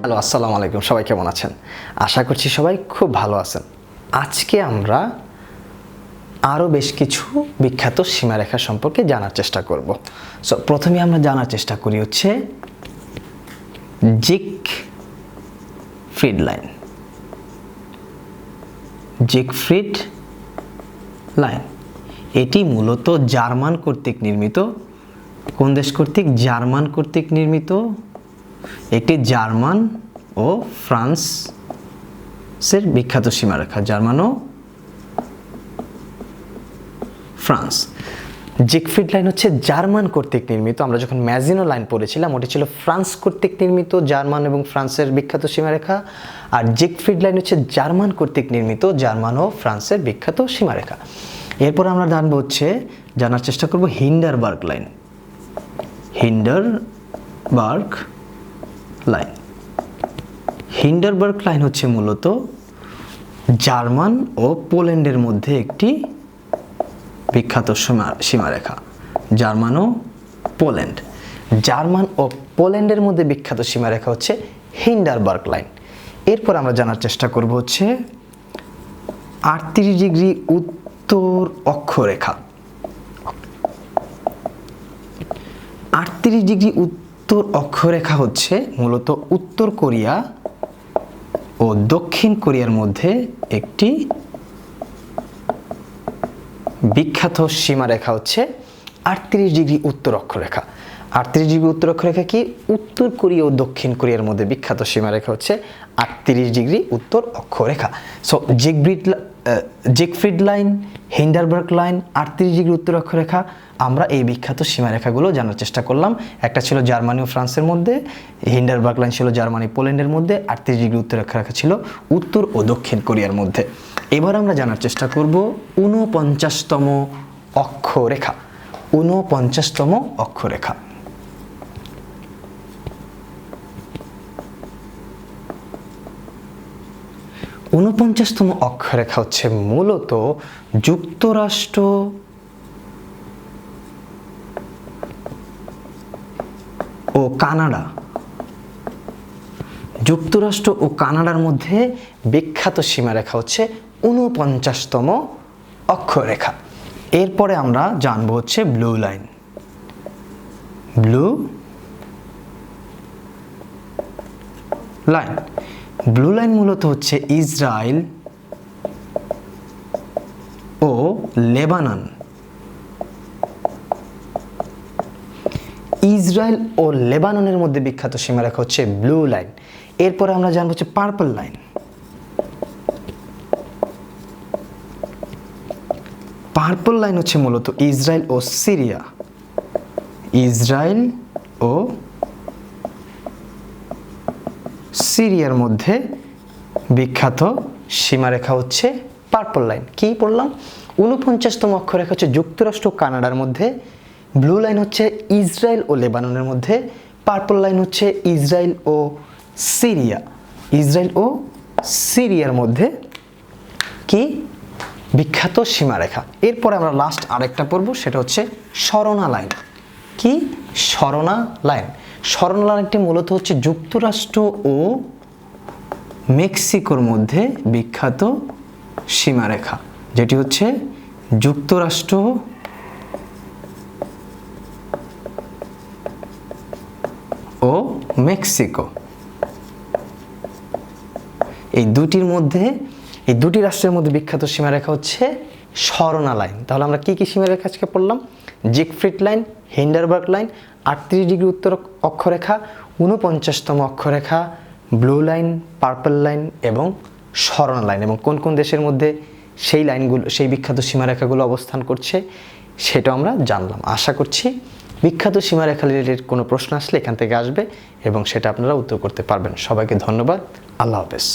Hello, আসসালামু আলাইকুম। সবাই কেমন আছেন? আশা করছি সবাই খুব ভালো আছেন। আজকে আমরা আরও বেশ কিছু বিখ্যাত সীমারেখা সম্পর্কে জানার চেষ্টা করব। সো প্রথমে আমরা জানার চেষ্টা করি হচ্ছে জিগফ্রিড লাইন। জিগফ্রিড লাইন এটি মূলত জার্মান কর্তৃক নির্মিত। কোন দেশ কর্তৃক? জার্মান কর্তৃক নির্মিত একটি জার্মান ও ফ্রান্সের বিখ্যাত সীমারেখা। জার্মান ও ফ্রান্স। জিগফ্রিড লাইন হচ্ছে জার্মান কর্তৃক নির্মিত। আমরা যখন ম্যাজিনো লাইন পড়েছিলাম ওটি ছিল ফ্রান্স কর্তৃক নির্মিত জার্মান এবং ফ্রান্সের বিখ্যাত সীমারেখা। আর জিগফ্রিড লাইন হচ্ছে জার্মান কর্তৃক নির্মিত জার্মান ও ফ্রান্সের বিখ্যাত সীমারেখা। এরপর আমরা জানার চেষ্টা করব হিন্ডারবার্গ লাইন। হিন্ডারবার্গ লাইন। হিন্ডারবার্গ লাইন হচ্ছে মূলত জার্মান ও পোল্যান্ডের মধ্যে একটি বিখ্যাত সীমারেখা। জার্মান ও পোল্যান্ড। জার্মান ও পোল্যান্ডের মধ্যে বিখ্যাত সীমারেখা হচ্ছে হিন্ডারবার্গ লাইন। এরপর আমরা জানার চেষ্টা করব হচ্ছে 38 ডিগ্রি উত্তর অক্ষরেখা। 38 ডিগ্রি উত্তর অক্ষরেখা হচ্ছে মূলত উত্তর কোরিয়া ও দক্ষিণ কোরিয়ার মধ্যে একটি বিখ্যাত সীমারেখা হচ্ছে 38 ডিগ্রি উত্তর অক্ষরেখা। 38 ডিগ্রি উত্তর অক্ষরেখা কি? উত্তর কোরিয়া ও দক্ষিণ কোরিয়ার মধ্যে বিখ্যাত সীমারেখা হচ্ছে 38 ডিগ্রি উত্তর অক্ষরেখা। সো জিগফ্রিড লাইন, হিন্ডারবার্গ লাইন, 38 ডিগ্রি উত্তর অক্ষরেখা, আমরা এই বিখ্যাত সীমারেখাগুলো জানার চেষ্টা করলাম। একটা ছিল জার্মানি ও ফ্রান্সের মধ্যে, হিন্ডারবার্গ লাইন ছিল জার্মানি পোল্যান্ডের মধ্যে, 38 ডিগ্রি উত্তর অক্ষরেখা ছিল উত্তর ও দক্ষিণ কোরিয়ার মধ্যে। এবার আমরা জানার চেষ্টা করব 49তম অক্ষরেখা। 49তম অক্ষরেখা। ঊনপঞ্চাশতম অক্ষরেখা হচ্ছে মূলত যুক্তরাষ্ট্র ও কানাডা। যুক্তরাষ্ট্র ও কানাডার মধ্যে বিখ্যাত সীমারেখা হচ্ছে 49তম অক্ষরেখা। এরপরে আমরা জানবো হচ্ছে blue line. Blue line. Blue line মূলত হচ্ছে ইসরায়েল ও লেবানন। ইসরায়েল ও লেবাননের মধ্যে বিখ্যাত সীমারেখা হচ্ছে ব্লু লাইন। এরপরে আমরা জানবো হচ্ছে পার্পল লাইন। পার্পল লাইন হচ্ছে মূলত ইসরায়েল ও সিরিয়া। ইসরায়েল ও সিরিয়ার মধ্যে বিখ্যাত সীমারেখা হচ্ছে পার্পল লাইন। কি পড়লাম? 49তম অক্ষরেখা হচ্ছে যুক্তরাষ্ট্র ও কানাডার মধ্যে, ব্লু লাইন হচ্ছে ইসরায়েল ও লেবাননের মধ্যে, পার্পল লাইন হচ্ছে ইসরায়েল ও সিরিয়া। ইসরায়েল ও সিরিয়ার মধ্যে কি বিখ্যাত সীমারেখা। এরপরে আমরা লাস্ট আরেকটা পড়ব, সেটা হচ্ছে স্মরণা লাইন। কি? স্মরণা লাইন। স্মরণা লাইনটি মূলত হচ্ছে যুক্তরাষ্ট্র ও মেক্সিকোর মধ্যে বিখ্যাত সীমারেখা, যেটি হচ্ছে যুক্তরাষ্ট্র ও মেক্সিকো। এই দুটি রাষ্ট্রের মধ্যে বিখ্যাত সীমারেখা হচ্ছে স্মরণা লাইন। তাহলে আমরা কি কি সীমারেখা আজকে পড়লাম? জিগফ্রিড লাইন, হিন্ডারবার্গ লাইন, 38 ডিগ্রি উত্তর অক্ষরেখা, 49তম অক্ষরেখা, ব্লু লাইন, পার্পল লাইন এবং স্মরণা লাইন, এবং কোন কোন দেশের মধ্যে সেই বিখ্যাত সীমারেখাগুলো অবস্থান করছে সেটা আমরা জানলাম। আশা করছি বিখ্যাত সীমারেখা রিলেটেড কোনো প্রশ্ন আসলে এখান থেকে আসবে এবং সেটা আপনারা উত্তর করতে পারবেন। সবাইকে ধন্যবাদ। আল্লাহ হাফেজ।